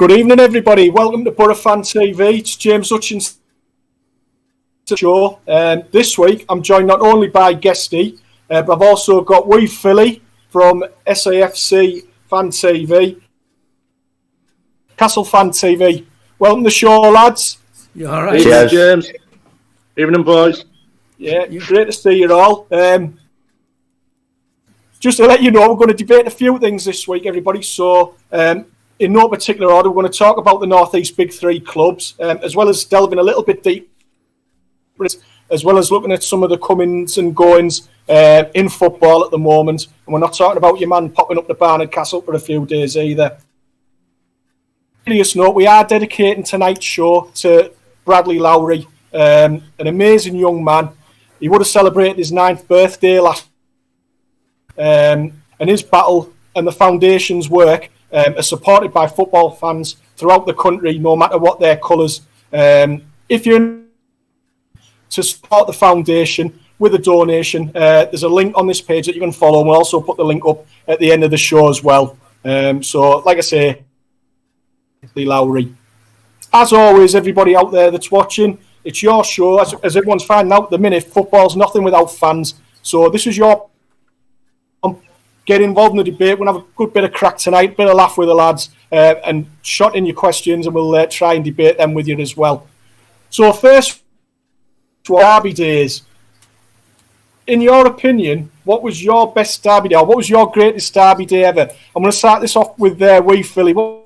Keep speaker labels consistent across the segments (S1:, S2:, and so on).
S1: Good evening, everybody. Welcome to Borough Fan TV. It's James Hutchinson show. This week, I'm joined not only by Guesty, but I've also got Wee Philly from SAFC Fan TV, Castle Fan TV. Welcome to the show, lads.
S2: You all right?
S3: Evening, James. Evening, boys.
S1: Yeah, great to see you all. Just to let you know, we're going to debate a few things this week, everybody. So, in no particular order, we're going to talk about the North East Big Three clubs, as well as delving a little bit deep, as well as looking at some of the comings and goings in football at the moment. And we're not talking about your man popping up the Barnard Castle for a few days either. Serious note, we are dedicating tonight's show to Bradley Lowry, an amazing young man. He would have celebrated his 9th birthday last and his battle and the foundation's work are supported by football fans throughout the country, no matter what their colours. If you're to support the foundation with a donation, there's a link on this page that you can follow, and we'll also put the link up at the end of the show as well. So, like I say, Lee Lowry. As always, everybody out there that's watching, it's your show. As everyone's finding out at the minute, football's nothing without fans. So this is your... Get involved in the debate. We'll have a good bit of crack tonight, bit of laugh with the lads, and shot in your questions, and we'll try and debate them with you as well. So first, derby days. In your opinion, what was your best derby day, or what was your greatest derby day ever? I'm going to start this off with Wee Philly. What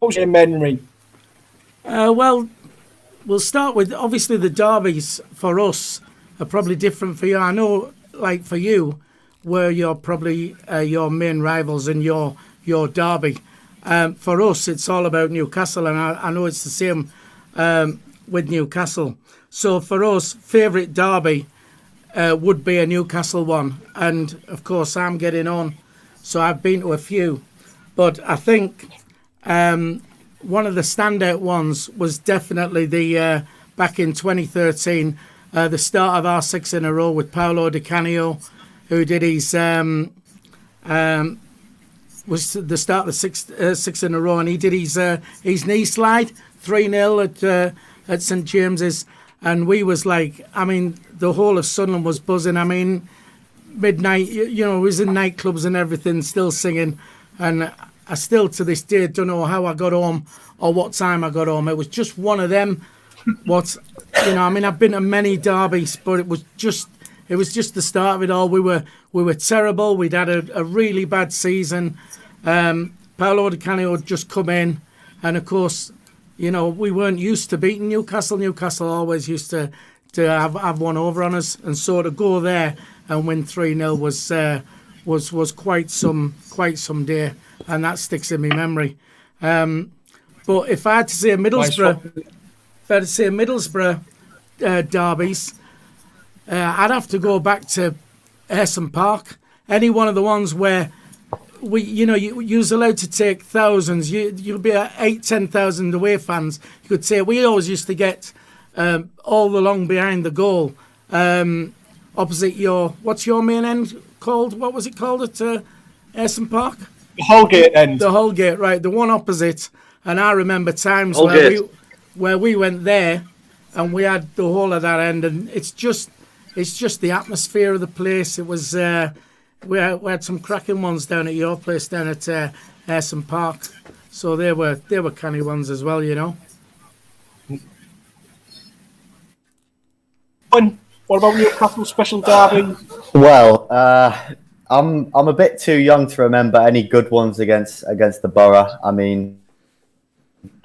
S1: was your memory?
S2: Well, we'll start with, obviously, the derbies for us are probably different for you. I know, like for you, were your probably your main rivals in your derby. For us, it's all about Newcastle, and I know it's the same with Newcastle. So for us, favourite derby would be a Newcastle one, and of course I'm getting on, so I've been to a few, but I think one of the standout ones was definitely the back in 2013, the start of our 6 in a row with Paolo Di Canio, who did his was the start of the six in a row, and he did his knee slide 3-0 at St James's, and we was like, I mean, the whole of Sunderland was buzzing. I mean, midnight, you know, we was in nightclubs and everything, still singing, and I still to this day don't know how I got home or what time I got home. It was just one of them. I mean, I've been to many derbies, but it was just the start of it all. We were terrible. We'd had a really bad season. Paolo Di Canio had just come in, and of course, you know, we weren't used to beating Newcastle. Newcastle always used to have one over on us, and so to go there and win 3-0 was quite some day, and that sticks in my memory. But if I had to say Middlesbrough derbies, I'd have to go back to Ayresome Park. Any one of the ones where you was allowed to take thousands. You'd be at 8,000-10,000 away fans. You could say we always used to get all along behind the goal, opposite what's your main end called? What was it called at Ayresome Park?
S1: The Holgate end.
S2: The Holgate, right? The one opposite. And I remember times where we went there, and we had the whole of that end, and it's just the atmosphere of the place. It was we had some cracking ones down at your place down at Ayresome Park, so they were canny ones as well, you know.
S1: What about Newcastle special derby?
S4: Well, I'm a bit too young to remember any good ones against the Borough. I mean,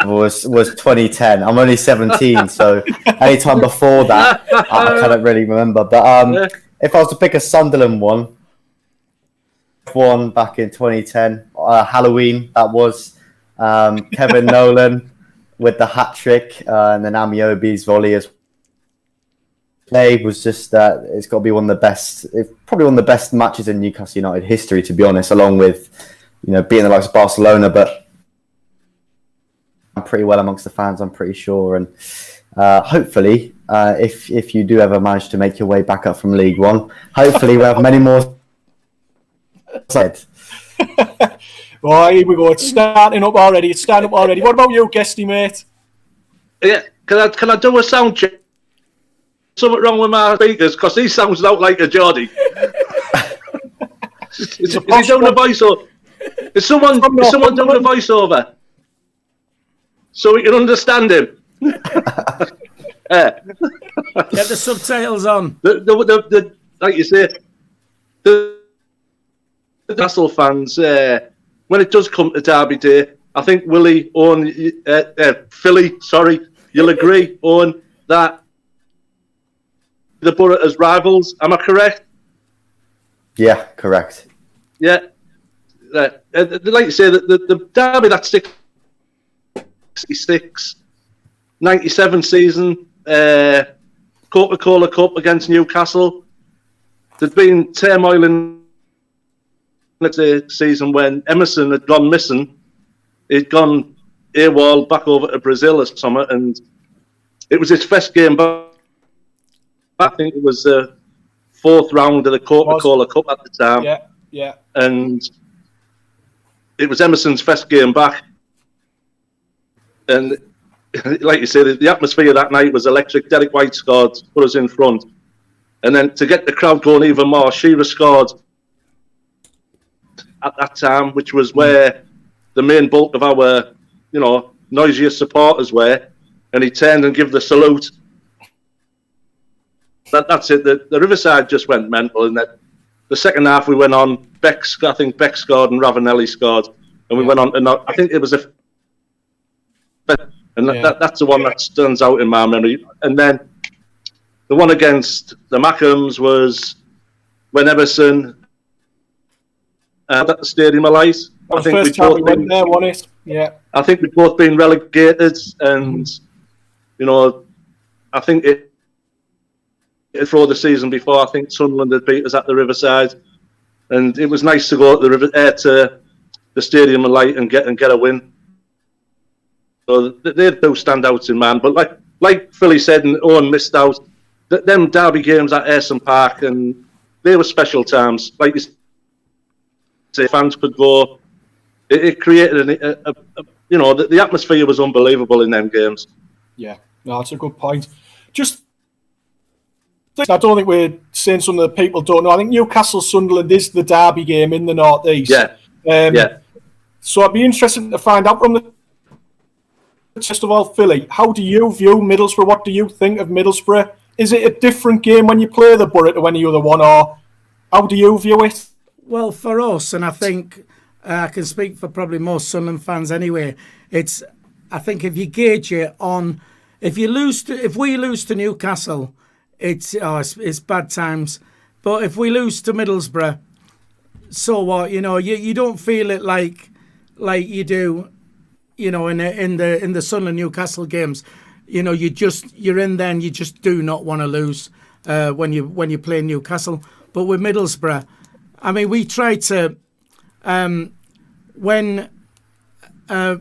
S4: it was 2010. I'm only 17, so any time before that, I can't really remember. But if I was to pick a Sunderland one back in 2010, Halloween, that was Kevin Nolan with the hat trick, and then Amiobi's volley as play was just it's got to be one of the best, probably one of the best matches in Newcastle United history, to be honest, along with beating the likes of Barcelona, but pretty well amongst the fans, I'm pretty sure, and hopefully if you do ever manage to make your way back up from League One, hopefully we'll have many more said.
S1: Oh, here we go. It's starting up already. What about you, Guesty, mate?
S3: Yeah, can I do a sound check? Something wrong with my speakers because he sounds out like a Geordie. is he doing a voiceover? Is someone doing a voiceover so we can understand him?
S2: Get the subtitles on.
S3: Like you say, the Newcastle fans. When it does come to Derby Day, I think Willie, Owen, Philly, sorry, you'll agree, Owen, that the Borough as rivals. Am I correct?
S4: Yeah, correct.
S3: Yeah. Like you say, the Derby, that 66, 97 season, Coca-Cola Cup against Newcastle. There's been turmoil in the season when Emerson had gone missing. He'd gone AWOL back over to Brazil or something, and it was his first game back. I think it was the 4th round of the Coca-Cola Cup at the time.
S1: Yeah.
S3: And it was Emerson's first game back. And like you said, the atmosphere that night was electric. Derek White scored, put us in front. And then to get the crowd going even more, Shearer scored at that time, which was where the main bulk of our, noisiest supporters were. And he turned and gave the salute. That's it. The Riverside just went mental. And the second half we went on. I think Beck scored and Ravanelli scored. And we went on. And I think it was that's the one that stands out in my memory. And then the one against the Mackhams was when Emerson at the Stadium of Light.
S1: I think we both went there, wasn't it? Yeah. I
S3: think we've both been relegated, and I think for the season before, I think Sunderland had beat us at the Riverside, and it was nice to go to the Stadium of Light and get a win. So they do stand out in man, but like Philly said, and Owen missed out. Them derby games at Ayresome Park, and they were special times. Like you say, fans could go. It created the atmosphere was unbelievable in them games.
S1: Yeah, no, that's a good point. I don't think we're saying something that people don't know. I think Newcastle Sunderland is the derby game in the North East.
S3: Yeah.
S1: So I'd be interested to find out from the. First of all, Philly, how do you view Middlesbrough? What do you think of Middlesbrough? Is it a different game when you play the Borough to any other one, or how do you view it?
S2: Well, for us, and I think I can speak for probably most Sunderland fans anyway, I think if you gauge it on, if we lose to Newcastle, it's bad times. But if we lose to Middlesbrough, so what? You don't feel it like you do. In the Sunderland Newcastle games, you're in there and you just do not want to lose when you play Newcastle. But with Middlesbrough, I mean, we tried to when there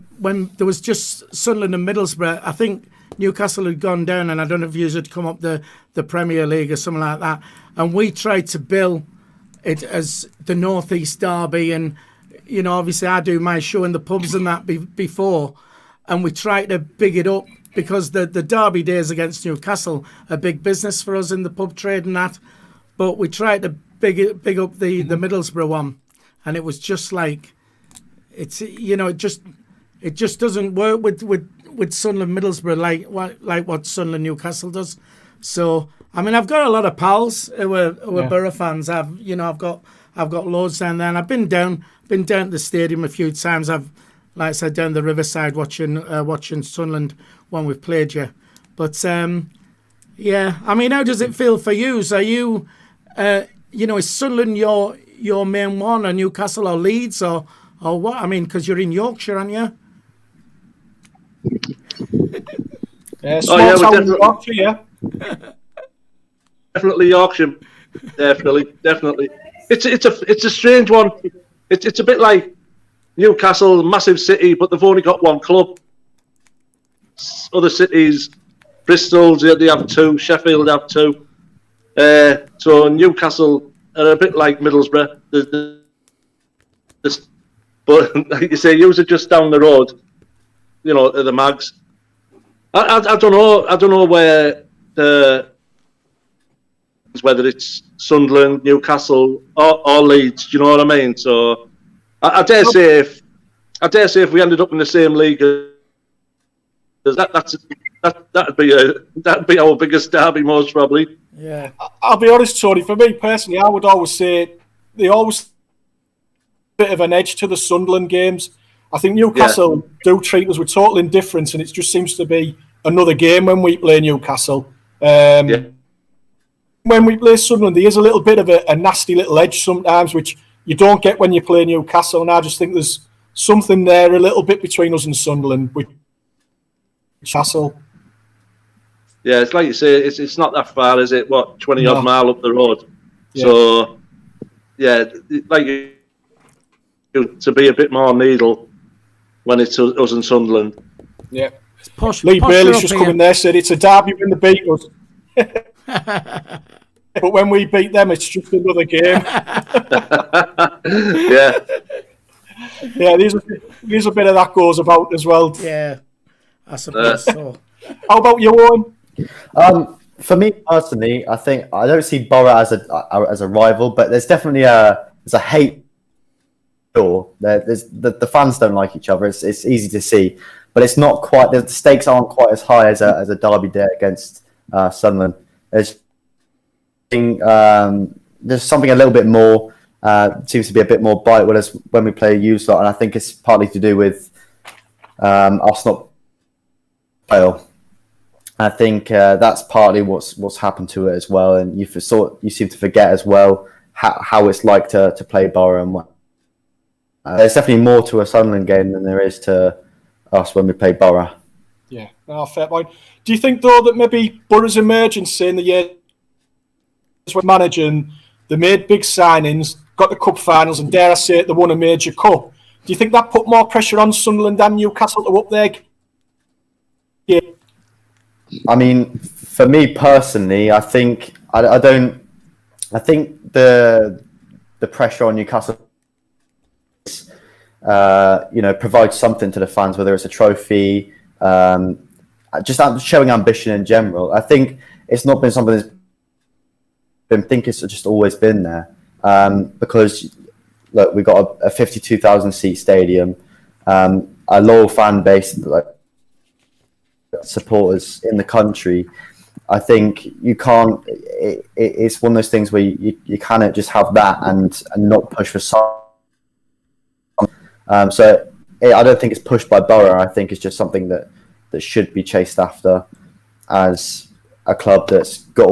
S2: was just Sunderland and Middlesbrough. I think Newcastle had gone down, and I don't know if you had come up the Premier League or something like that. And we tried to bill it as the North East derby, and obviously I do my show in the pubs and that before, and we try to big it up because the derby days against Newcastle are big business for us in the pub trade and that. But we tried to big up the Middlesbrough one, and it was just like it just doesn't work with Sunderland Middlesbrough like what Sunderland Newcastle does. So I mean, I've got a lot of pals who are Borough fans. I've got loads down there, and I've been down to the stadium a few times. I've, like I said, down the Riverside watching Sunderland when we've played you. But yeah, I mean, how does it feel for you? Are you, is Sunderland your main one, or Newcastle or Leeds or what? I mean, because you're in Yorkshire, aren't you?
S1: Yeah, Yorkshire, yeah.
S3: Definitely Yorkshire. Definitely. It's a strange one. It's a bit like Newcastle, massive city, but they've only got one club. Other cities, Bristol, they have two. Sheffield have two. So Newcastle are a bit like Middlesbrough. But like you say, you are just down the road, you know, to the Mags. I don't know. I don't know where whether it's Sunderland, Newcastle, or Leeds. Do you know what I mean? So I dare say if we ended up in the same league, that'd be our biggest derby most probably.
S2: Yeah.
S1: I'll be honest, Tony. For me personally, I would always say they always bit of an edge to the Sunderland games. I think Newcastle do treat us with total indifference, and it just seems to be another game when we play Newcastle. When we play Sunderland, there is a little bit of a nasty little edge sometimes, which you don't get when you play Newcastle. And I just think there's something there a little bit between us and Sunderland with Newcastle.
S3: Yeah, it's like you say, it's not that far, is it? What, 20 odd mile up the road? Yeah. So, yeah, like to be a bit more needle when it's us and Sunderland.
S1: Yeah.
S2: Posh,
S1: Lee Bailey's just come in there, said it's a derby when they beat us. But when we beat them, it's just another game.
S3: Yeah.
S1: Yeah, there's a bit of that goes about as well.
S2: Yeah, I suppose so.
S1: How about you, Owen?
S4: For me personally, I think I don't see Borough as a rival, but there's definitely there's a hate. There's the fans don't like each other. It's easy to see, but it's not quite. The stakes aren't quite as high as a derby day against Sunderland. There's something a little bit more. Seems to be a bit more bite when we play a youth lot, and I think it's partly to do with us not fail. I think that's partly what's happened to it as well, and you seem to forget as well how it's like to play Borough and what. There's definitely more to a Sunderland game than there is to us when we play Borough.
S1: Yeah, fair point. Do you think, though, that maybe Borough's emergence in the year when managing, they made big signings, got the cup finals, and dare I say it, they won a major cup? Do you think that put more pressure on Sunderland and Newcastle to up their game?
S4: I mean, for me personally, I think I think the pressure on Newcastle provides something to the fans, whether it's a trophy, just showing ambition in general. I think it's not been something that's it's just always been there, because look, we've got a 52,000 seat stadium, a loyal fan base, like supporters in the country. I think you can't. It's one of those things where you cannot just have that and not push for some. I don't think it's pushed by Borough. I think it's just something that should be chased after as a club that's got.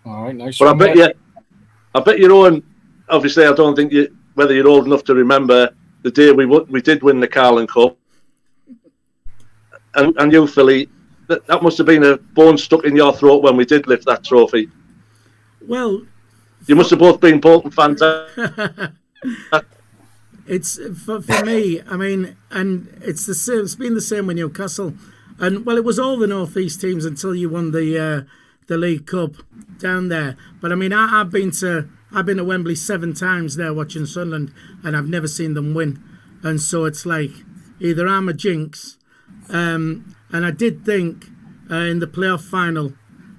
S1: All right, nice.
S3: But I bet you're Owen. Obviously, I don't think whether you're old enough to remember the day we did win the Carling Cup, and you, Philly, that must have been a bone stuck in your throat when we did lift that trophy.
S2: Well,
S3: you must have both been Bolton fans.
S2: It's for me. I mean, and it's the same. It's been the same with Newcastle, and well, it was all the North East teams until you won the League Cup down there. But I mean, I've been to Wembley 7 times there watching Sunderland, and I've never seen them win. And so it's like either I'm a jinx, and I did think in the playoff final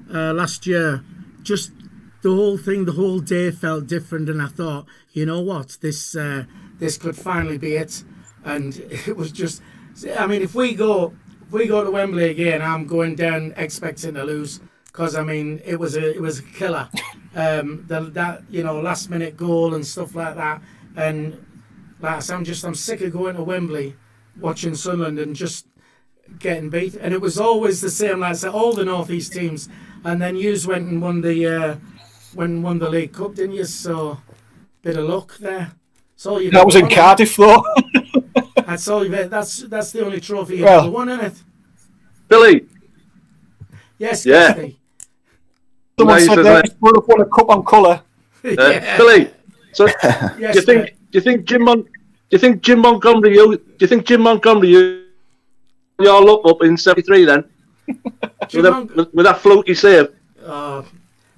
S2: last year, just the whole day felt different, and I thought, you know what, this could finally be it. And it was just, I mean, if we go to Wembley again, I'm going down expecting to lose, because I mean it was a killer. That last minute goal and stuff like that, and like I'm sick of going to Wembley, watching Sunderland and just getting beat. And it was always the same, like I said, all the North East teams, and then yous went and won the League Cup, didn't you? So bit of luck there.
S1: That was in Cardiff, though.
S2: That's all you bet. That's the only trophy you ever won, isn't it?
S3: Billy.
S2: Yes, yeah.
S1: Someone said that Borough won a cup on colour.
S3: Billy. So yes, do you think Jim Montgomery you're up in 73 then? with that fluky save?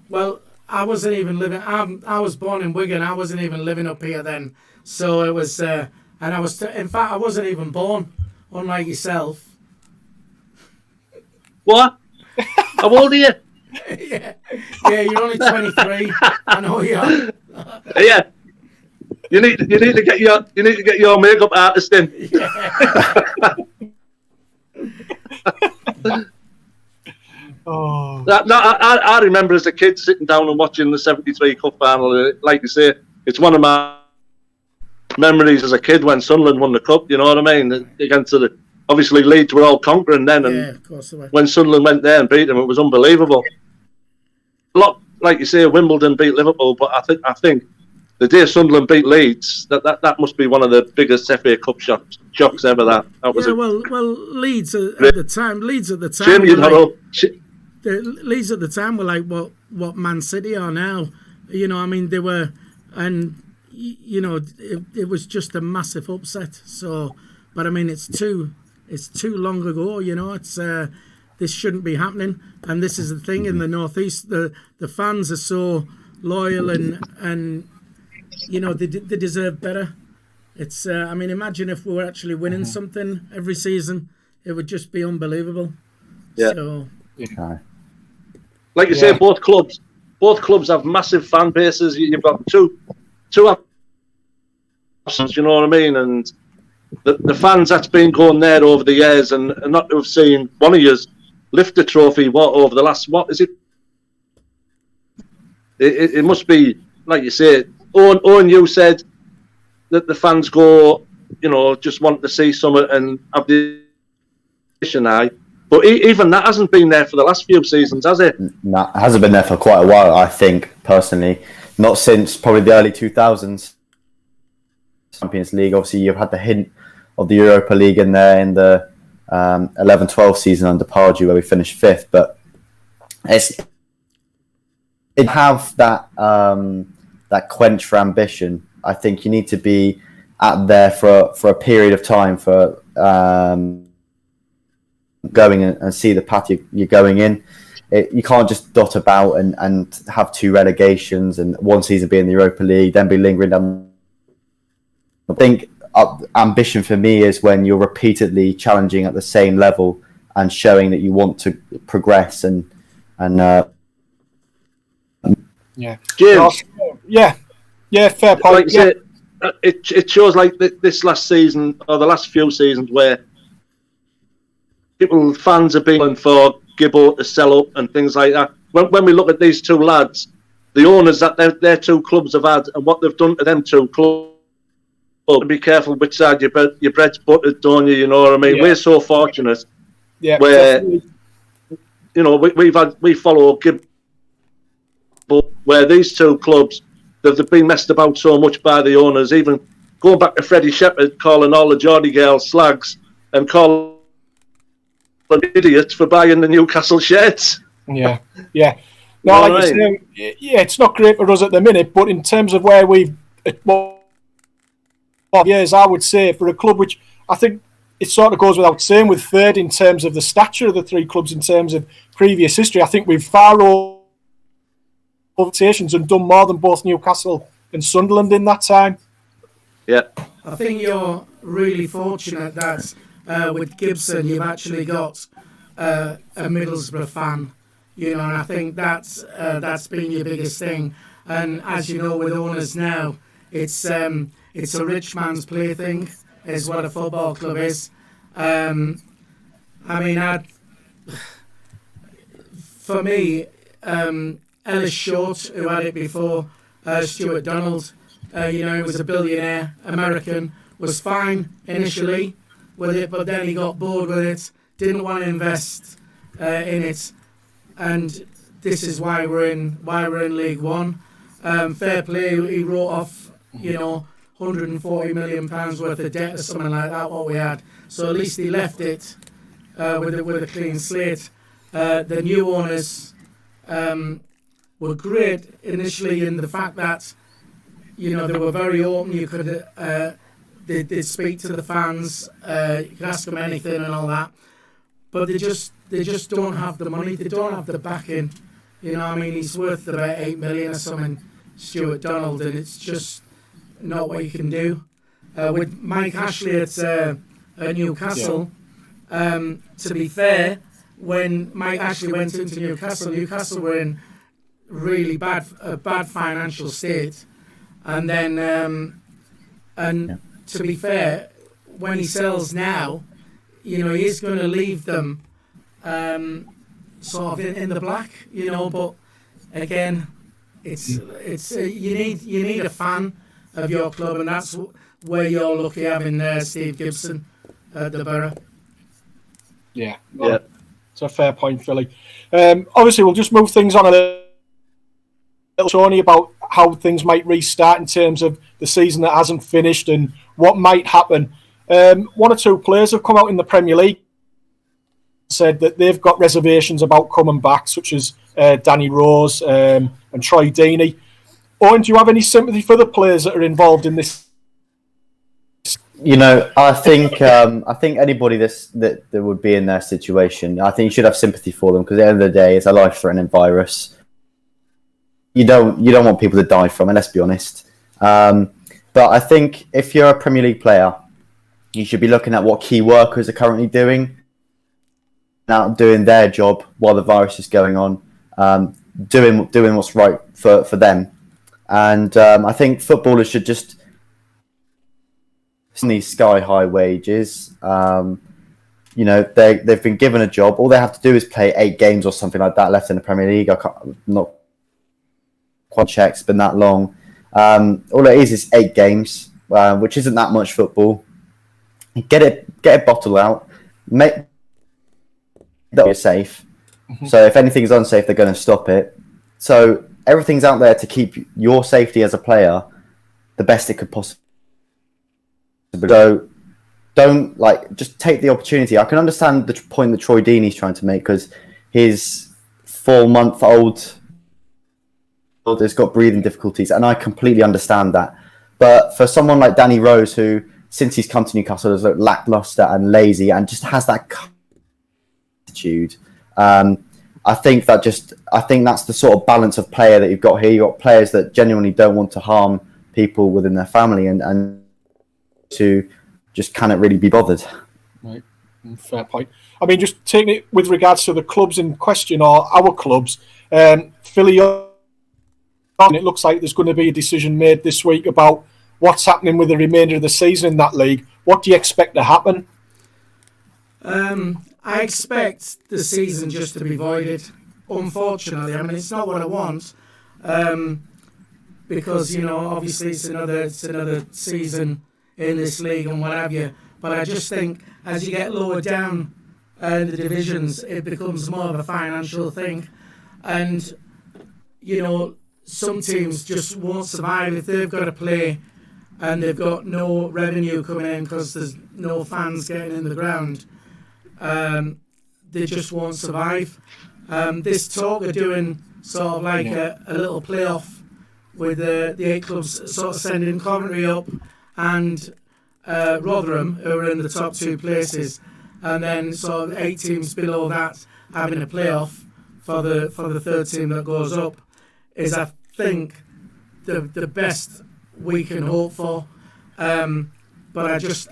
S2: Well, I wasn't even living. I was born in Wigan. I wasn't even living up here then. So it was, and I was. In fact, I wasn't even born, unlike yourself.
S3: What? How old are you?
S2: Yeah, you're only 23. I know you are.
S3: Yeah. You need to get your makeup artist in.
S2: Yeah.
S1: Oh.
S3: I remember as a kid sitting down and watching the '73 Cup final. Like you say, it's one of my memories as a kid when Sunderland won the cup. You know what I mean? Against obviously Leeds were all conquering then, and
S2: Of course they were.
S3: when Sunderland went there and beat them, it was unbelievable. A lot, like you say, Wimbledon beat Liverpool, but I think the day Sunderland beat Leeds, that must be one of the biggest FA Cup shocks ever. That was
S2: Leeds at the time.
S3: Jim, you know.
S2: The Leeds at the time were like what Man City are now. You know, I mean, they were, and you know, it was just a massive upset. So, but I mean, it's too long ago. You know, it's this shouldn't be happening. And this is the thing in the Northeast. The fans are so loyal and you know they deserve better. It's I mean, imagine if we were actually winning something every season, it would just be unbelievable.
S3: Yeah.
S2: So,
S3: like you say, both clubs have massive fan bases. You've got two options, you know what I mean? And the fans that's been going there over the years, and not to have seen one of yours lift the trophy over the last, what is it? It must be, like you say, Owen, you said that the fans go, you know, just want to see something and have the eye. But even that hasn't been there for the last few seasons, has it?
S4: No, it hasn't been there for quite a while, I think, personally. Not since probably the early 2000s. Champions League, obviously, you've had the hint of the Europa League in there in the 11-12 season under Pardew, where we finished 5th. But it have that quench for ambition. I think you need to be at there for a period of time for going and see the path you're going in. You can't just dot about and have 2 relegations and one season be in the Europa League, then be lingering down. I think ambition for me is when you're repeatedly challenging at the same level and showing that you want to progress and
S3: James,
S1: fair point.
S3: like you said, it shows like this last season or the last few seasons where fans are being for Gibbo to sell up and things like that. When we look at these two lads, the owners that their 2 clubs have had and what they've done to them 2 clubs, be careful which side your bread's buttered, don't you? You know what I mean? Yeah. We're so fortunate where definitely. You know we follow Gibbo, where these 2 clubs they've been messed about so much by the owners. Even going back to Freddie Shepherd calling all the Geordie girls slags and calling idiots for buying the Newcastle shirts.
S1: Yeah. No, like you're saying, it's not great for us at the minute, but in terms of where we've years, I would say for a club which I think it sort of goes without saying with 3rd in terms of the stature of the 3 clubs in terms of previous history. I think we've far over rotations and done more than both Newcastle and Sunderland in that time.
S3: Yeah,
S2: I think you're really fortunate that with Gibson you've actually got a Middlesbrough fan, you know, and I think that's been your biggest thing. And as you know, with owners now, it's a rich man's plaything, is what a football club is. I mean, for me, Ellis Short, who had it before, Stuart Donald, you know, he was a billionaire American, was fine initially with it, but then he got bored with it, didn't want to invest in it, and this is why we're in League One. Fair play, he wrote off, you know, £140 million worth of debt or something like that, what we had. So at least he left it with a clean slate. The new owners were great initially in the fact that, you know, they were very open. You could they'd speak to the fans, you could ask them anything and all that. But they just don't have the money. They don't have the backing. You know, I mean, he's worth about 8 million or something, Stuart Donald, and it's just not what you can do. With Mike Ashley at Newcastle, to be fair, when Mike Ashley went into Newcastle, Newcastle were in really bad financial state, and then to be fair, when he sells now, you know, he's going to leave them sort of in the black, you know. But again, it's you need a fan of your club, and that's where you're lucky having Steve Gibson at the Borough.
S1: Yeah, it's a fair point, Philly. Obviously, we'll just move things on a little, Tony, about how things might restart in terms of the season that hasn't finished and what might happen. One or two players have come out in the Premier League, said that they've got reservations about coming back, such as Danny Rose and Troy Deeney. Owen, do you have any sympathy for the players that are involved in this?
S4: You know, I think anybody that would be in their situation, I think you should have sympathy for them, because at the end of the day, it's a life-threatening virus. You don't want people to die from it, let's be honest. But I think if you're a Premier League player, you should be looking at what key workers are currently doing, out doing their job while the virus is going on, doing what's right for them. And I think footballers should just these sky-high wages. You know, they've been given a job. All they have to do is play 8 games or something like that left in the Premier League. I'm not quite sure it's been that long. All it is 8 games, which isn't that much football. Get it bottled out. Make that be safe. Mm-hmm. So if anything's unsafe, they're going to stop it. So everything's out there to keep your safety as a player the best it could possibly. So don't just take the opportunity. I can understand the point that Troy Deeney's trying to make, because his 4-month-old has got breathing difficulties, and I completely understand that. But for someone like Danny Rose, who since he's come to Newcastle has looked lackluster and lazy and just has that attitude, I think that's the sort of balance of player that you've got here. You've got players that genuinely don't want to harm people within their family and to just cannot really be bothered.
S1: Right, fair point. I mean, just taking it with regards to the clubs in question, or our clubs, Philly, it looks like there's going to be a decision made this week about what's happening with the remainder of the season in that league. What do you expect to happen?
S2: I expect the season just to be voided, unfortunately. I mean, it's not what I want, because, you know, obviously it's another season in this league and what have you. But I just think as you get lower down the divisions, it becomes more of a financial thing. And, you know, some teams just won't survive if they've got to play and they've got no revenue coming in because there's no fans getting in the ground. They just won't survive. This talk of doing sort of like a little playoff with the 8 clubs sort of sending Coventry up and Rotherham, who are in the top 2 places, and then sort of 8 teams below that having a playoff for the 3rd team that goes up, is, I think, the best we can hope for. But I just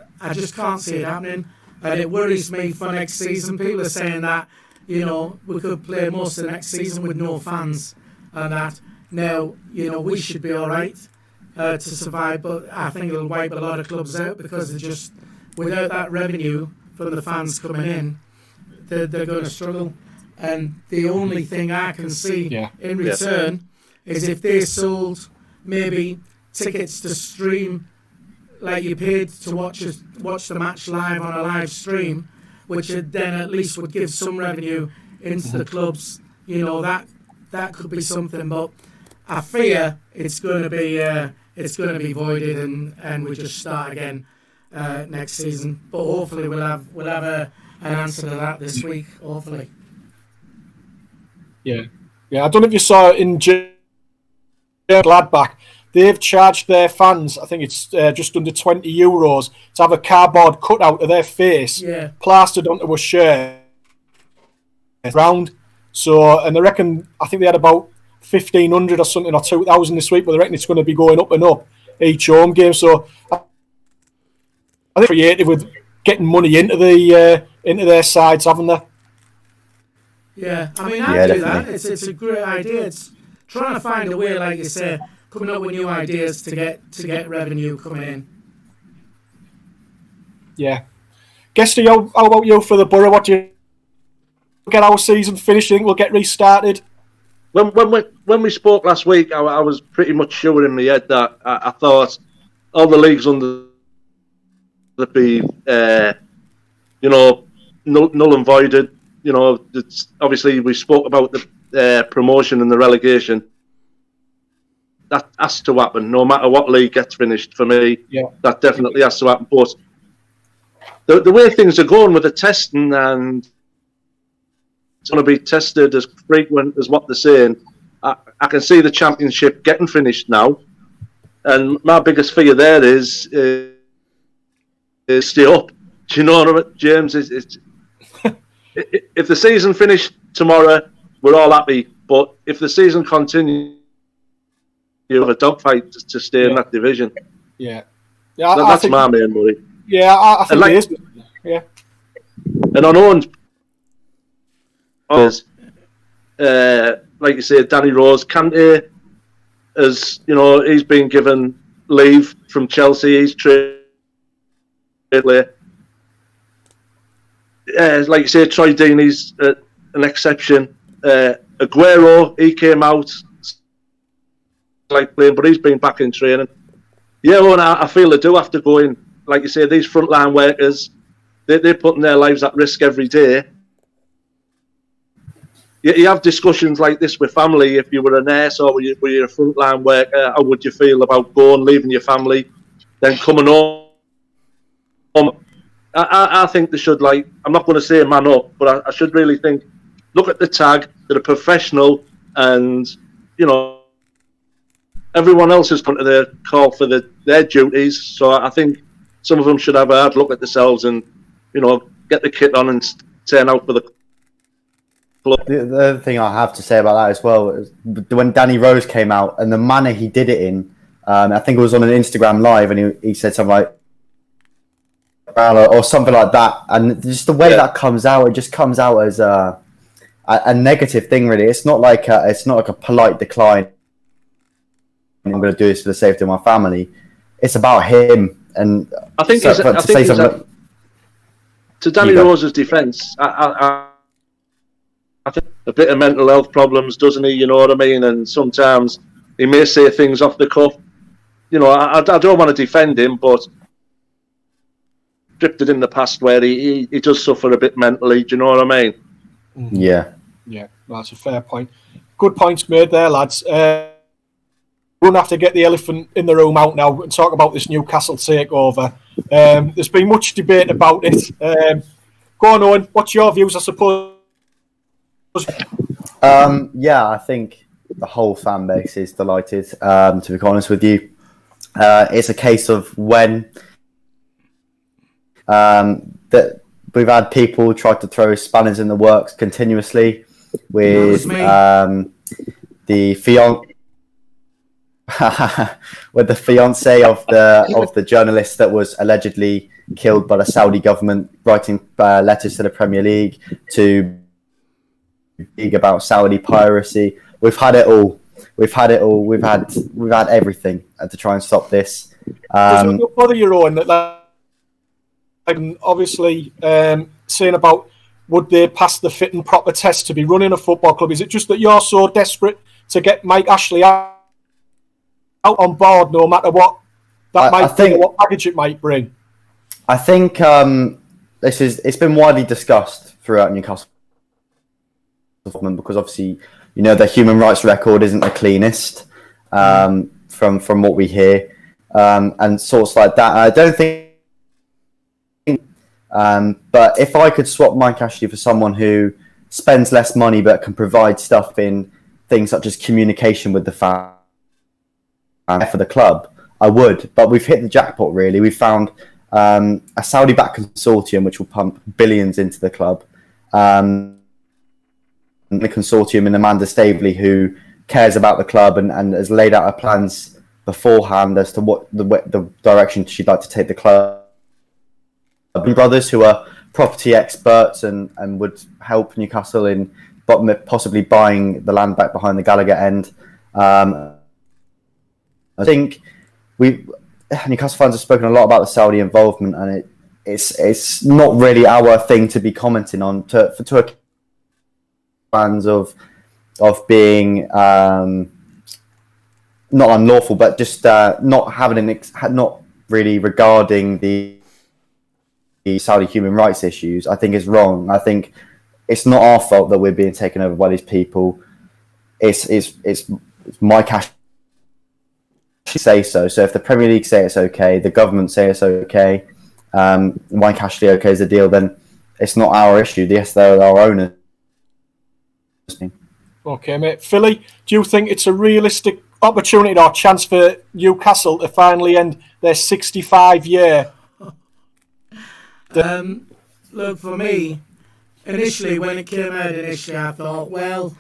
S2: can't see it happening. And it worries me for next season. People are saying that, you know, we could play most of the next season with no fans and that. Now, you know, we should be all right to survive, but I think it'll wipe a lot of clubs out because they're just, without that revenue from the fans coming in, they're going to struggle. And the only thing I can see in return is if they sold maybe tickets to stream, like you paid to watch the match live on a live stream, which then at least would give some revenue into the clubs. You know, that could be something, but I fear it's going to be voided and we just start again next season. But hopefully we'll have an answer to that this week. Hopefully.
S1: Yeah. I don't know if you saw in Gladbach. They've charged their fans, I think it's just under €20, to have a cardboard cutout of their face plastered onto a shirt round. So, and I think they had about 1,500 or something, or 2,000 this week, but they reckon it's going to be going up and up each home game. So I think creative with getting money into their sides, haven't they?
S2: Yeah, I mean, I do that. It's a great idea. It's trying to find a way, like you say, coming up with new ideas to get revenue coming in.
S1: Yeah. Guesty, how about you for the Borough? What do you get our season finished? Think we'll get restarted?
S3: When we spoke last week, I was pretty much sure in my head that I thought all the leagues under the be null and voided. Obviously we spoke about the promotion and the relegation. That has to happen, no matter what league gets finished. For me, that definitely has to happen. But the way things are going with the testing, and it's going to be tested as frequent as what they're saying, I can see the championship getting finished now. And my biggest fear there is stay up. Do you know what I mean, James? If the season finished tomorrow, we're all happy. But if the season continues, you have a dogfight to stay in that division.
S1: Yeah,
S3: that's my main worry.
S1: Yeah, I think it is. Yeah.
S3: And on Owen's, like you say, Danny Rose, Kante, as you know, he's been given leave from Chelsea. He's traded. Like you say, Troy Deeney's an exception. Aguero, he came out like playing, but he's been back in training. Yeah, well, I feel they do have to go in. Like you say, these frontline workers, they're putting their lives at risk every day. You have discussions like this with family. If you were a nurse or were you a frontline worker, how would you feel about going, leaving your family, then coming home? I think they should, I'm not going to say man up, but I should really think, look at the tag, they're a professional, and, everyone else is put to their call for their duties. So I think some of them should have a hard look at themselves and, get the kit on and turn out for the club.
S4: The other thing I have to say about that as well is when Danny Rose came out and the manner he did it in, I think it was on an Instagram live, and he said something like, or something like that, and just the way that comes out, it just comes out as a negative thing. Really, it's not like a polite decline. I'm going to do this for the safety of my family. It's about him, and
S3: I think to Danny Rose's defence, I think a bit of mental health problems, doesn't he? You know what I mean? And sometimes he may say things off the cuff. I don't want to defend him, but drifted in the past where he does suffer a bit mentally. Do you know what I mean?
S4: Yeah.
S1: Yeah, that's a fair point. Good points made there, lads. We're going to have to get the elephant in the room out now and talk about this Newcastle takeover. There's been much debate about it. Go on, Owen. What's your views, I suppose?
S4: I think the whole fan base is delighted, to be honest with you. It's a case of when that we've had people try to throw spanners in the works continuously with the fiance of the journalist that was allegedly killed by the Saudi government, writing letters to the Premier League to speak about Saudi piracy. We've had it all. We've had everything to try and stop this.
S1: Does it bother you, Owen, that obviously saying about would they pass the fit and proper test to be running a football club? Is it just that you're so desperate to get Mike Ashley out on board, no matter what what baggage it might bring?
S4: I think it's been widely discussed throughout Newcastle because obviously the human rights record isn't the cleanest from what we hear and sorts like that. I don't think. But if I could swap Mike Ashley for someone who spends less money but can provide stuff in things such as communication with the fan for the club, I would. But we've hit the jackpot, really. We've found a Saudi-backed consortium which will pump billions into the club. the consortium and Amanda Staveley, who cares about the club and has laid out her plans beforehand as to what the direction she'd like to take the club. Brothers, who are property experts and would help Newcastle in possibly buying the land back behind the Gallagher end. I think Newcastle fans have spoken a lot about the Saudi involvement, and it's not really our thing to be commenting on to fans of being not unlawful, but just not having not really regarding the Saudi human rights issues. I think is wrong. I think it's not our fault that we're being taken over by these people. It's my cash say so. So if the Premier League say it's okay, the government say it's okay, Mike Ashley okays the deal, then it's not our issue. Yes, they're our owners.
S1: Okay, mate. Philly, do you think it's a realistic opportunity or chance for Newcastle to finally end their 65-year?
S2: Look, for me, initially, when it came out I thought, well,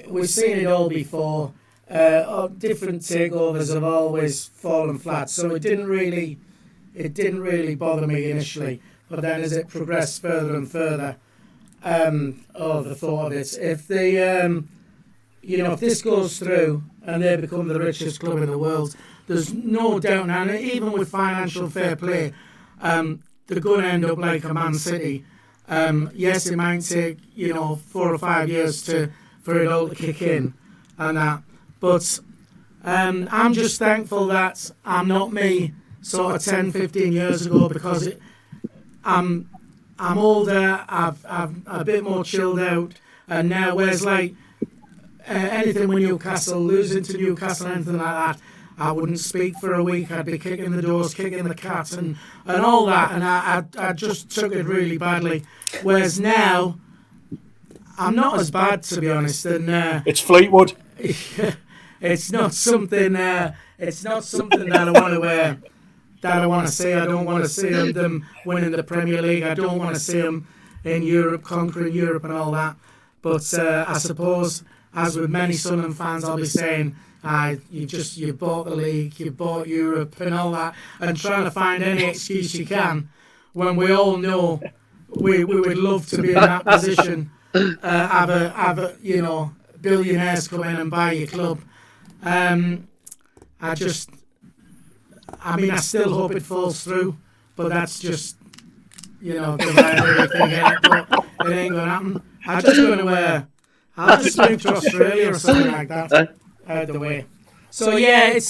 S2: we've seen it all before. Different takeovers have always fallen flat, so it didn't really bother me initially. But then, as it progressed further and further, the thought of it, if if this goes through and they become the richest club in the world, there's no doubt, and even with financial fair play, they're going to end up like a Man City. Yes, it might take 4 or 5 years for it all to kick in and that. But I'm just thankful that I'm not me sort of 10, 15 years ago, because I'm older, I'm a bit more chilled out, and now whereas like anything with Newcastle, losing to Newcastle, anything like that, I wouldn't speak for a week. I'd be kicking the doors, kicking the cat and all that, and I just took it really badly. Whereas now, I'm not as bad, to be honest. And
S1: it's Fleetwood.
S2: It's not something. It's not something that I want to. That I want to see. I don't want to see them winning the Premier League. I don't want to see them in Europe, conquering Europe and all that. But I suppose, as with many Sunderland fans, I'll be saying, you bought the league, you bought Europe and all that, and trying to find any excuse you can, when we all know we would love to be in that position, have a billionaires come in and buy your club. I still hope it falls through, but that's just the thing. But it ain't gonna happen. I'll just move to Australia or something like that, out the way. So yeah, it's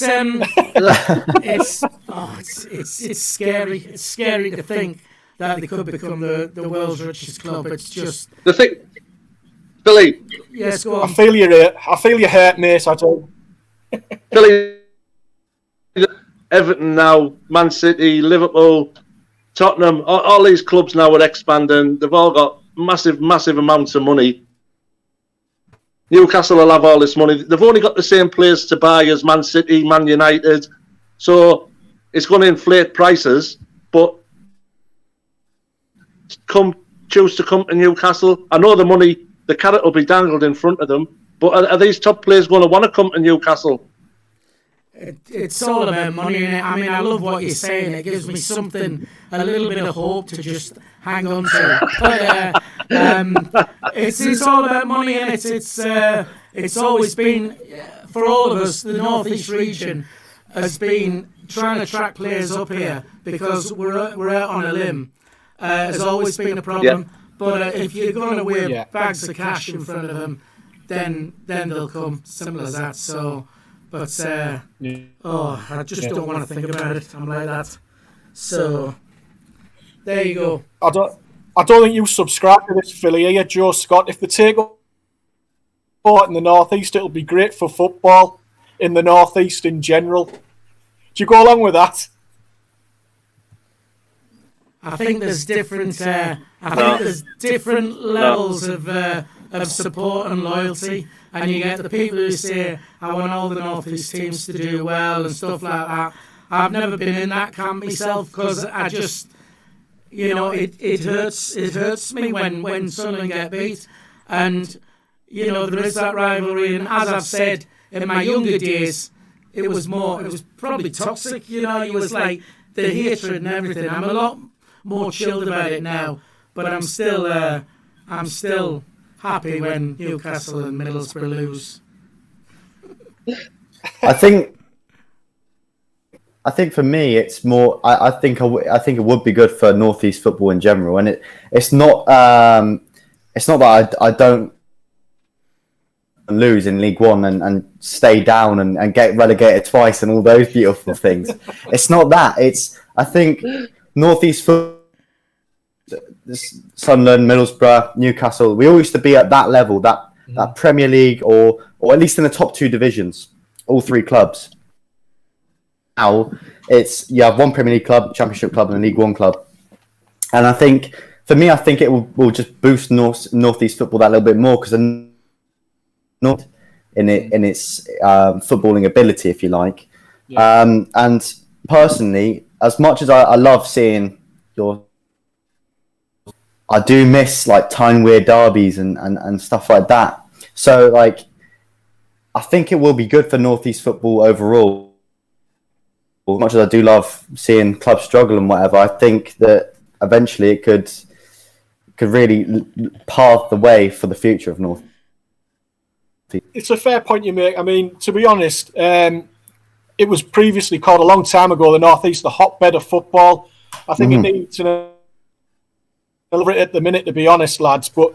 S2: scary. It's scary to think that they could become the world's richest club. It's just
S3: the thing, Billy.
S2: Yes, go on.
S1: I feel your hurt, mate. I do.
S3: Billy, Everton now, Man City, Liverpool, Tottenham, all these clubs now are expanding. They've all got massive amounts of money. Newcastle will have all this money. They've only got the same players to buy as Man City, Man United. So it's going to inflate prices. But choose to come to Newcastle. I know the carrot will be dangled in front of them. But are these top players going to want to come to Newcastle?
S2: It's all about money, innit? I mean, I love what you're saying. It gives me something, a little bit of hope to just hang on to. But it's all about money, and it's always been, for all of us, the North East region has been trying to attract players up here because we're out on a limb. Has always been a problem. Yeah. But if you're going to wave bags of cash in front of them, then they'll come. Simple as that. So. But, I just don't want to think about it. I'm like that. So, there you go.
S1: I don't think you subscribe to this, Philly, are you, Joe Scott? If they take up in the North East, it'll be great for football in the North East in general. Do you go along with that?
S2: I think there's different. There's different levels of support and loyalty, and you get the people who say, I want all the North East teams to do well and stuff like that. I've never been in that camp myself because I just, it hurts me when Sunderland get beat, and there is that rivalry. And as I've said, in my younger days, it was probably toxic. It was like the hatred and everything. I'm a lot more chilled about it now, but I'm still happy when Newcastle and Middlesbrough lose.
S4: I think for me, it's more. I think it would be good for North East football in general, and it's not that I don't lose in League One and stay down and get relegated twice and all those beautiful things. It's not that. I think North East football, Sunderland, Middlesbrough, Newcastle, we all used to be at that level, that Premier League or at least in the top two divisions, all three clubs. Now you have one Premier League club, Championship club, and a League One club. And I think it will just boost North East football that little bit more because not in its footballing ability, if you like. Yeah. And personally, as much as I love seeing I do miss like Tyne-Wear derbies and stuff like that. So like, I think it will be good for North East football overall. As much as I do love seeing clubs struggle and whatever, I think that eventually it could really pave the way for the future of North.
S1: It's a fair point you make. I mean, to be honest, it was previously called a long time ago the North East, the hotbed of football. I think it needs to celebrate at the minute, to be honest, lads. But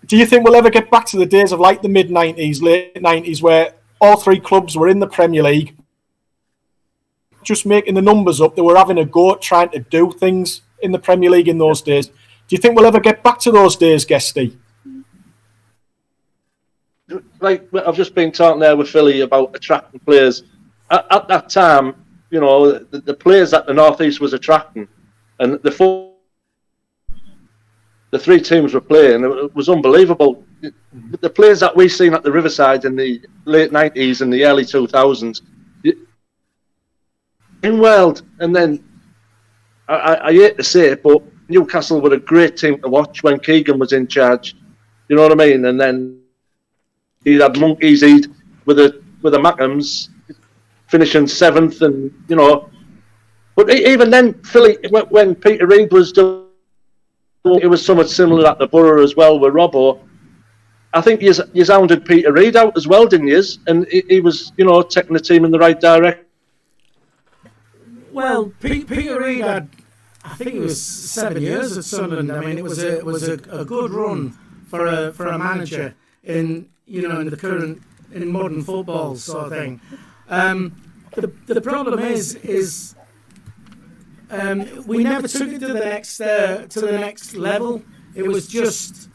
S1: do you think we'll ever get back to the days of like the mid-90s, late 90s, where all three clubs were in the Premier League, just making the numbers up? They were having a go at trying to do things in the Premier League in those days. Do you think we'll ever get back to those days, Guesty?
S3: Like I've just been talking there with Philly about attracting players. At that time, the players that the North East was attracting, and the three teams were playing, it was unbelievable. The players that we seen at the Riverside in the late 90s and the early 2000s, in world. And then I hate to say it, but Newcastle were a great team to watch when Keegan was in charge. You know what I mean? And then he had monkeys with the Mackhams finishing 7th, and But even then, Philly, when Peter Reid was doing, it was somewhat similar at the Borough as well with Robbo. I think you sounded Peter Reid out as well, didn't you? And he was, taking the team in the right direction.
S2: Well, Peter Reid had, I think it was 7 years at Sunderland. I mean, it was a good run for a manager in in modern football sort of thing. The problem is we never took it to the next level. It was just,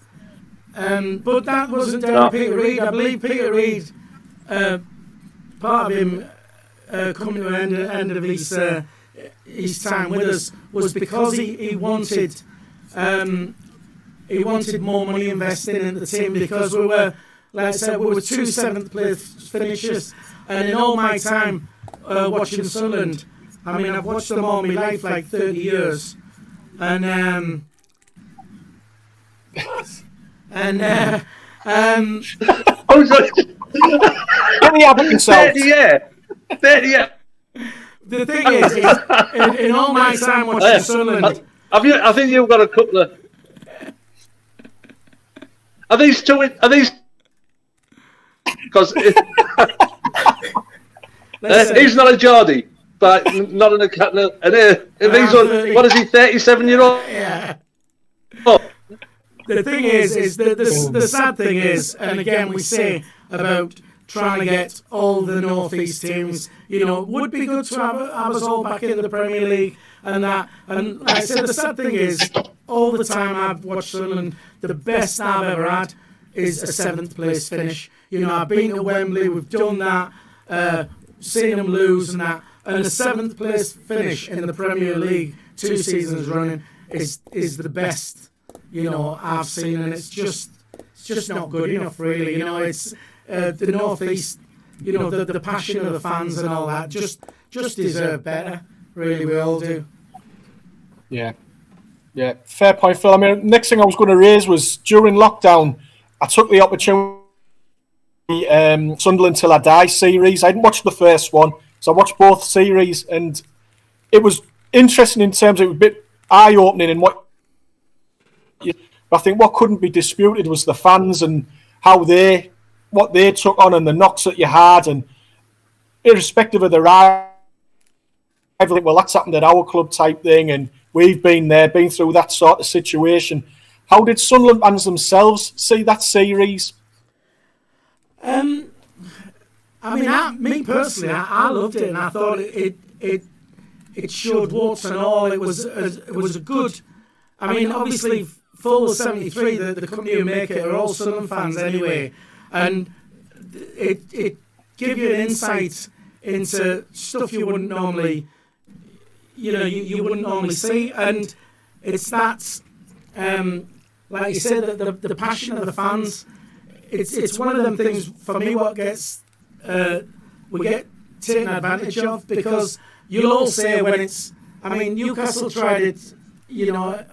S2: but that wasn't down to Peter Reid. I believe Peter Reid, part of him coming to the end of his time with us was because he wanted more money invested in the team, because we were, like I said, we were 2 7th place finishers, and in all my time watching Sunderland, I mean, I've watched them all my life, like 30 years, and
S3: I was like,
S1: 30
S3: years.
S2: The thing is in all my time watching Sunderland,
S3: I think you've got a couple of. Are these two? Because he's not a Geordie, but not an accountant. And these are, what is he? 37-year-old.
S2: Yeah. Oh. The thing is the sad thing is, and again we say about trying to get all the North East teams, would be good to have us all back in the Premier League and that. And like I said, the sad thing is, all the time I've watched Sunderland, the best I've ever had is a 7th place finish. I've been to Wembley, we've done that, seen them lose and that, and a 7th place finish in the Premier League 2 seasons running is the best, I've seen, and it's just not good enough, really. It's the North East, the passion of the fans and all that just deserve better. Really, we all do.
S1: Yeah, fair point, Phil. I mean, next thing I was going to raise was during lockdown, I took the opportunity. Sunderland Till I Die series. I didn't watch the first one, so I watched both series, and it was interesting in terms of it was a bit eye-opening in what. I think what couldn't be disputed was the fans and how what they took on and the knocks that you had, and irrespective of the rivalry, well, that's happened at our club type thing, and we've been through that sort of situation. How did Sunderland fans themselves see that series?
S2: Me personally, I loved it, and I thought it showed warts and all. It was a good. Obviously, full 73, the company who make it are all Sunderland fans anyway, and it give you an insight into stuff you wouldn't normally, you wouldn't normally see, and it's that, like you said, the passion of the fans. It's one of them things for me. What gets we get taken advantage of, because you'll all say when it's. Newcastle tried it,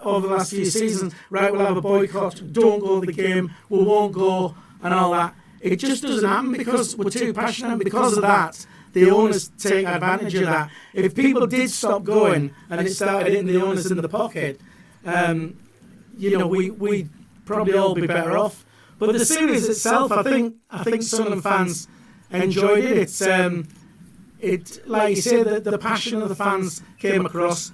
S2: over the last few seasons. Right, we'll have a boycott. Don't go to the game. We won't go, and all that. It just doesn't happen because we're too passionate. And because of that, the owners take advantage of that. If people did stop going and it started hitting the owners in the pocket, we'd probably all be better off. But the series itself, I think Sunderland fans enjoyed it. It's like you say, the passion of the fans came across,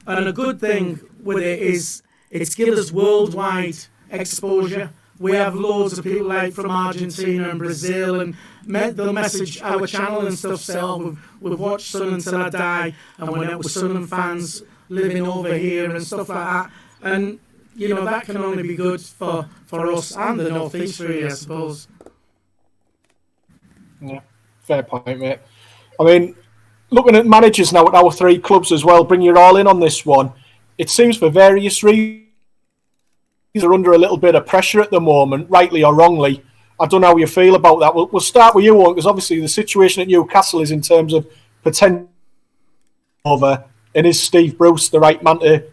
S2: and a good thing with it is it's given us worldwide exposure. We have loads of people like from Argentina and Brazil, and they'll message our channel and stuff, say, "Oh, we've watched Sunderland Till I Die, and we're out with Sunderland fans living over here," and stuff like that. And that can only be good for us and the North East, really, I suppose.
S1: Yeah, fair point, mate. Looking at managers now at our three clubs as well, bring you all in on this one. It seems for various reasons they're under a little bit of pressure at the moment, rightly or wrongly. I don't know how you feel about that. We'll start with you, Owen, because obviously the situation at Newcastle is in terms of potential over, and is Steve Bruce the right man to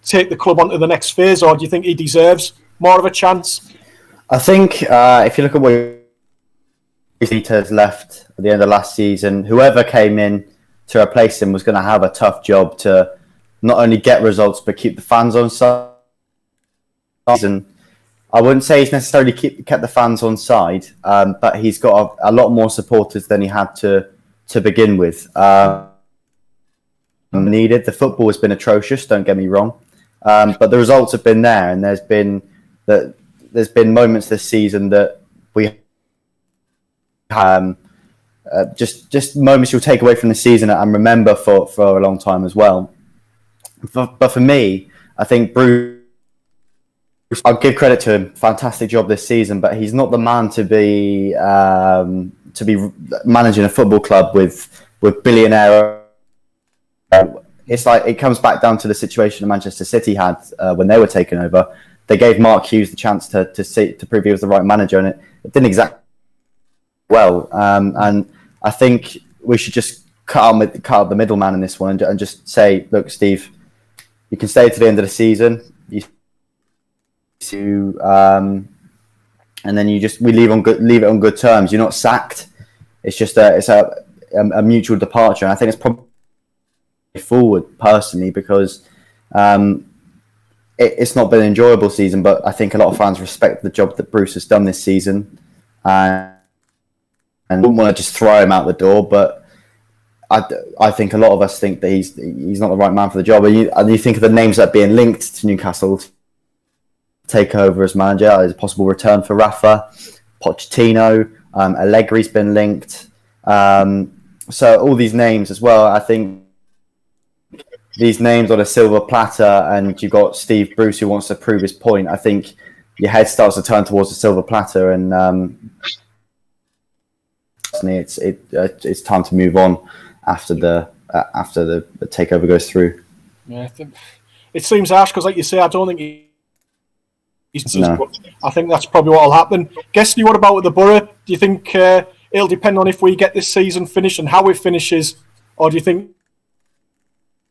S1: take the club onto the next phase, or do you think he deserves more of a chance?
S4: I think if you look at what has left at the end of last season, whoever came in to replace him was going to have a tough job to not only get results but keep the fans on side. And I wouldn't say he's necessarily kept the fans on side, but he's got a lot more supporters than he had to begin with. Needed. The football has been atrocious, don't get me wrong, but the results have been there, and there's been moments this season that we just moments you'll take away from the season and remember for a long time as well. But for me, I think Bruce, I'll give credit to him. Fantastic job this season, but he's not the man to be managing a football club with billionaire. It's like it comes back down to the situation that Manchester City had when they were taken over. They gave Mark Hughes the chance to prove he was the right manager, and it didn't exactly well. And I think we should just cut out the middleman in this one and just say, look, Steve, you can stay to the end of the season. And then we leave it on good terms. You're not sacked. It's just a mutual departure, and I think it's probably forward personally because it's not been an enjoyable season. But I think a lot of fans respect the job that Bruce has done this season, and wouldn't want to just throw him out the door. But I think a lot of us think that he's not the right man for the job. And you think of the names that are being linked to Newcastle take over as manager. There's a possible return for Rafa, Pochettino, Allegri's been linked. So all these names as well. I think these names on a silver platter, and you've got Steve Bruce who wants to prove his point. I think your head starts to turn towards the silver platter, and it's time to move on after the takeover goes through.
S1: Yeah, it seems harsh because, like you say, I don't think I think that's probably what will happen. Guessing, what about with the Borough? Do you think it'll depend on if we get this season finished and how it finishes, or do you think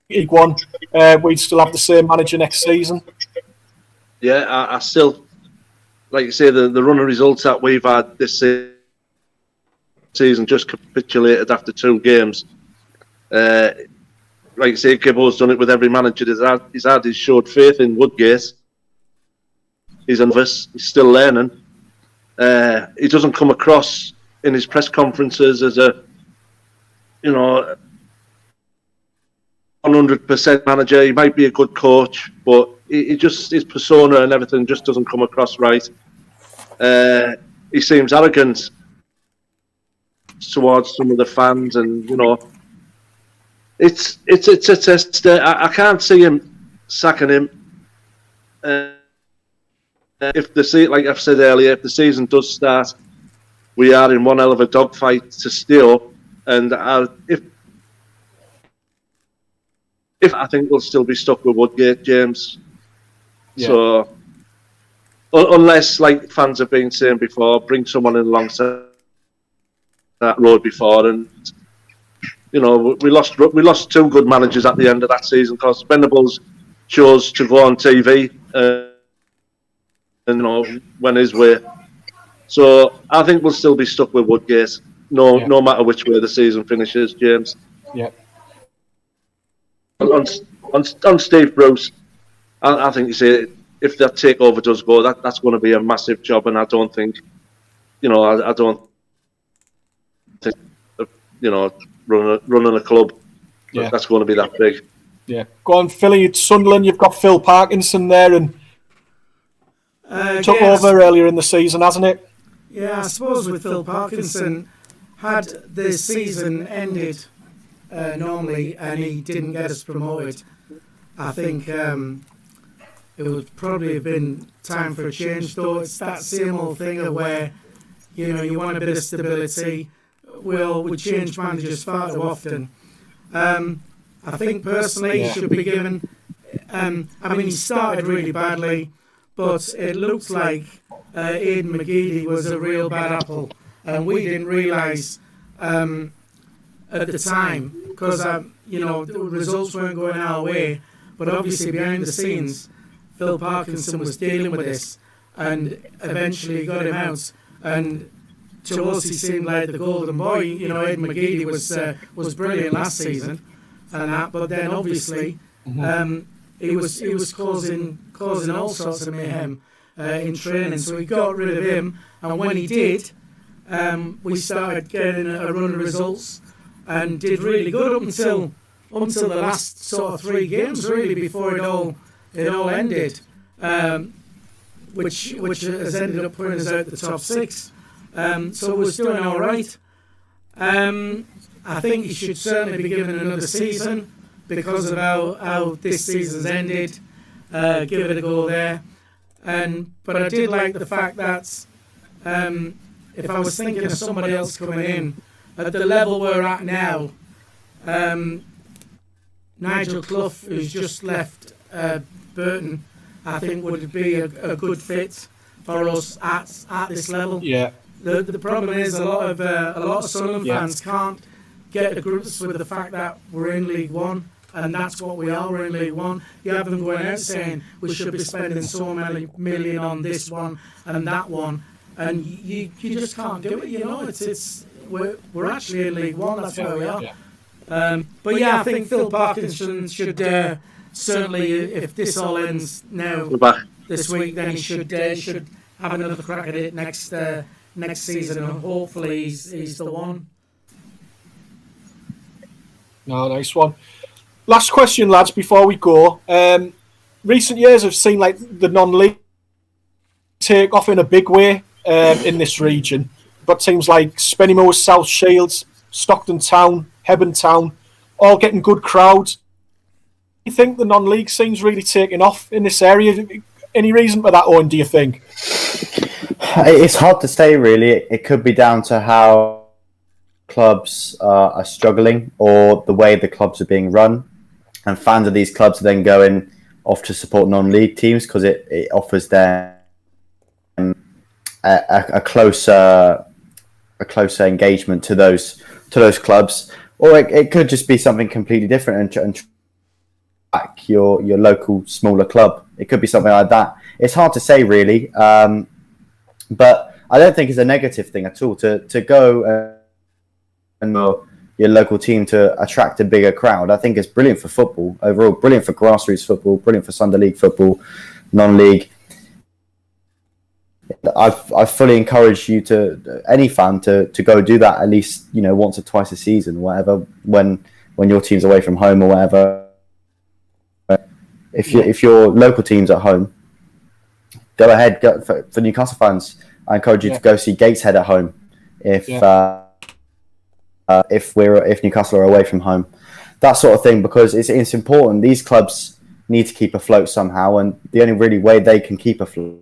S1: League One we'd still have the same manager next season?
S3: Yeah, I still like you say, the run of results that we've had this season just capitulated after 2 games. Like you say, Gibbo's done it with every manager he's had. He's showed faith in Woodgate. He's a novice. He's still learning. He doesn't come across in his press conferences as a, 100% manager. He might be a good coach, but he just, his persona and everything just doesn't come across right. He seems arrogant towards some of the fans, and it's a test. I can't see him sacking him. Like I've said earlier, if the season does start, we are in one hell of a dogfight to stay up, and if I think we'll still be stuck with Woodgate, James. Yeah. So unless, like fans have been saying before, bring someone in alongside that road before, and we lost 2 good managers at the end of that season because Venables chose to go on TV and went his way. So I think we'll still be stuck with Woodgate, no matter which way the season finishes, James.
S1: Yeah.
S3: On Steve Bruce, I think you say if that takeover does go, that's going to be a massive job, and I don't think, I don't think, running a club, that's going to be that big.
S1: Yeah. Go on, Philly. It's Sunderland. You've got Phil Parkinson there, and took over earlier in the season, hasn't it?
S2: Yeah, I suppose with Phil Parkinson, had the season ended normally and he didn't get us promoted, I think it would probably have been time for a change. Though it's that same old thing of where you want a bit of stability. We change managers far too often. I think personally he should be given. He started really badly, but it looks like Aidan McGeady was a real bad apple, and we didn't realise at the time because the results weren't going our way. But obviously behind the scenes, Phil Parkinson was dealing with this, and eventually got him out. And to us, he seemed like the golden boy. Aidan McGeady was brilliant last season, and that. But then obviously, he was causing all sorts of mayhem in training. So we got rid of him, and when he did, we started getting a run of results and did really good up until the last sort of 3 games, really, before it all ended, which has ended up putting us out the top 6. So we're doing all right. I think he should certainly be given another season because of how this season's ended. Give it a go there. But I did like the fact that if I was thinking of somebody else coming in at the level we're at now, Nigel Clough, who's just left Burton, I think would be a good fit for us at this level.
S1: Yeah.
S2: The problem is a lot of Sunderland fans can't get to grips with the fact that we're in League One, and that's what we are. We're in League One. You have them going out saying we should be spending so many million on this one and that one, and you just can't do it. We're actually in League One. That's where we are. But I think Phil Parkinson should certainly, if this all ends now this week, then he should have another crack at it next season, and hopefully he's the one.
S1: No, nice one. Last question, lads, before we go. Recent years have seen the non-league take off in a big way in this region. Got teams like Spennymoor, South Shields, Stockton Town, Hebburn Town, all getting good crowds. Do you think the non-league scene's really taking off in this area? Any reason for that, Owen, do you think?
S4: It's hard to say, really. It could be down to how clubs are struggling or the way the clubs are being run. And fans of these clubs are then going off to support non-league teams because it offers them a closer engagement to those clubs. Or it could just be something completely different and track your local smaller club. It could be something like that. It's hard to say, really. But I don't think it's a negative thing at all to go and your local team to attract a bigger crowd. I think it's brilliant for football overall, brilliant for grassroots football, brilliant for Sunday League football, non-league. I fully encourage you any fan to go do that at least, once or twice a season, whatever, when your team's away from home or whatever. If your local team's at home, go ahead. For Newcastle fans, I encourage you to go see Gateshead at home if Newcastle are away from home, that sort of thing, because it's important. These clubs need to keep afloat somehow, and the only really way they can keep afloat,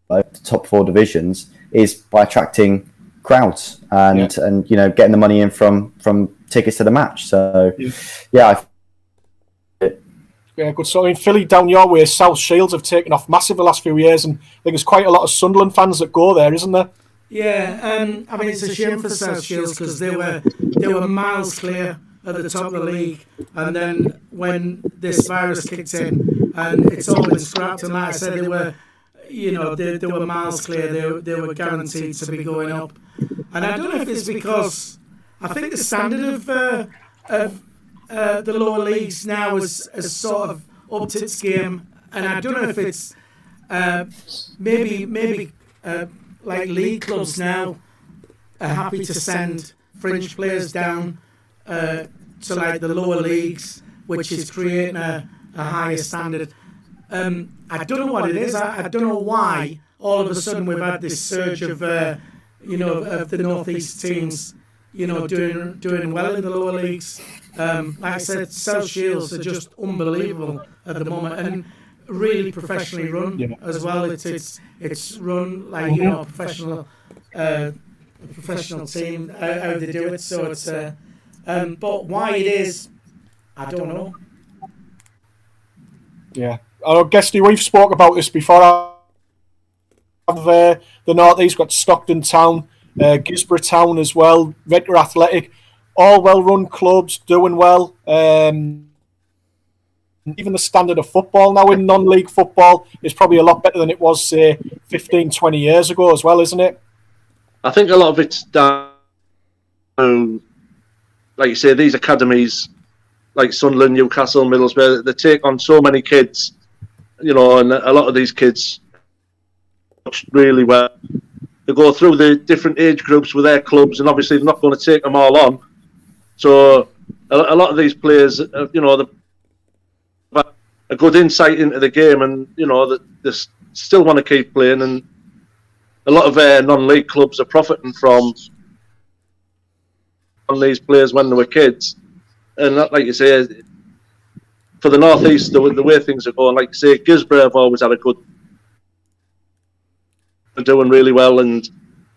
S4: the top 4 divisions, is by attracting crowds and getting the money in from tickets to the match. So yeah,
S1: good. So in Philly, down your way, South Shields have taken off massive the last few years, and I think there's quite a lot of Sunderland fans that go there, isn't there?
S2: Yeah, I mean, it's a shame for South Shields because they were miles clear at the top of the league, and then when this virus kicked in, and it's all been scrapped, and like I said, they were miles clear. They were guaranteed to be going up, and I don't know if it's because I think the standard of the lower leagues now has sort of upped its game, and I don't know if it's maybe. Like league clubs now are happy to send fringe players down to like the lower leagues, which is creating a higher standard. I don't know what it is. I don't know why all of a sudden we've had this surge of of the northeast teams doing well in the lower leagues. Like I said, South Shields are just unbelievable at the moment, and really professionally run as well. It's run like a professional team how they do it. So it's but why it is, I don't know.
S1: Yeah, I guess we've spoke about this before. The North East got Stockton Town, Gisborough Town as well, Redcar Athletic, all well-run clubs doing well. Even the standard of football now in non-league football is probably a lot better than it was, say, 15, 20 years ago as well, isn't it?
S3: I think a lot of it's down to, like you say, these academies like Sunderland, Newcastle, Middlesbrough, they take on so many kids, and a lot of these kids really well. They go through the different age groups with their clubs, and obviously they're not going to take them all on. So a lot of these players, a good insight into the game, and that they still want to keep playing, and a lot of non-league clubs are profiting from on these players when they were kids. And that, like you say, for the North East, the way things are going, like you say, Gisborough have always had doing really well, and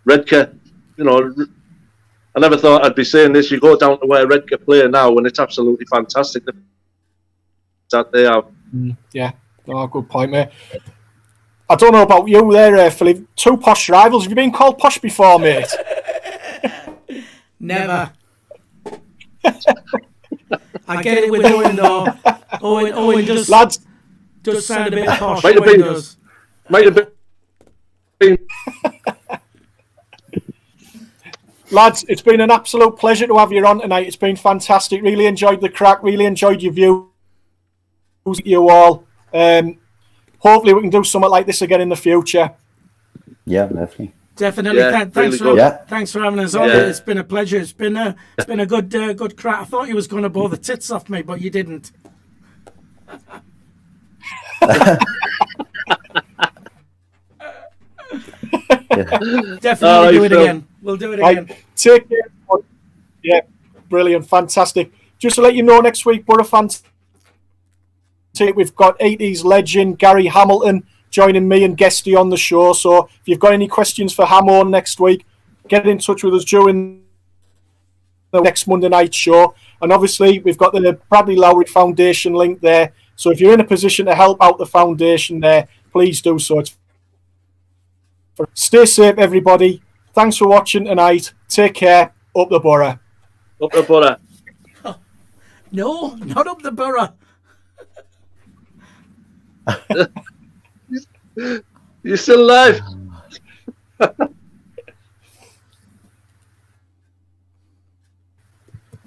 S3: Redcar, I never thought I'd be saying this. You go down to where Redcar play now, and it's absolutely fantastic that they have.
S1: Yeah, good point, mate. I don't know about you there, Philip. 2 posh rivals. Have you been called posh before, mate?
S2: Never. I get it with Owen, though. Owen does sound a bit posh.
S3: Might have been.
S1: Lads, it's been an absolute pleasure to have you on tonight. It's been fantastic. Really enjoyed the crack. Really enjoyed your view. You all. Hopefully we can do something like this again in the future.
S4: Yeah, definitely.
S2: Yeah, thanks
S3: really
S2: thanks for having us on.
S3: Yeah.
S2: It's been a pleasure. It's been a good crack. I thought you was going to blow the tits off me, but you didn't. Definitely do it again. We'll do it again.
S1: Take care. Yeah, brilliant, fantastic. Just to let you know, next week we're a fantastic. We've got 80s legend Gary Hamilton joining me and Guesty on the show. So if you've got any questions for Hamo next week, get in touch with us during the next Monday night show. And obviously, we've got the Bradley Lowry Foundation link there. So if you're in a position to help out the foundation there, please do so. Stay safe, everybody. Thanks for watching tonight. Take care. Up the borough.
S3: Up the borough.
S2: No, not up the borough.
S3: You're still alive.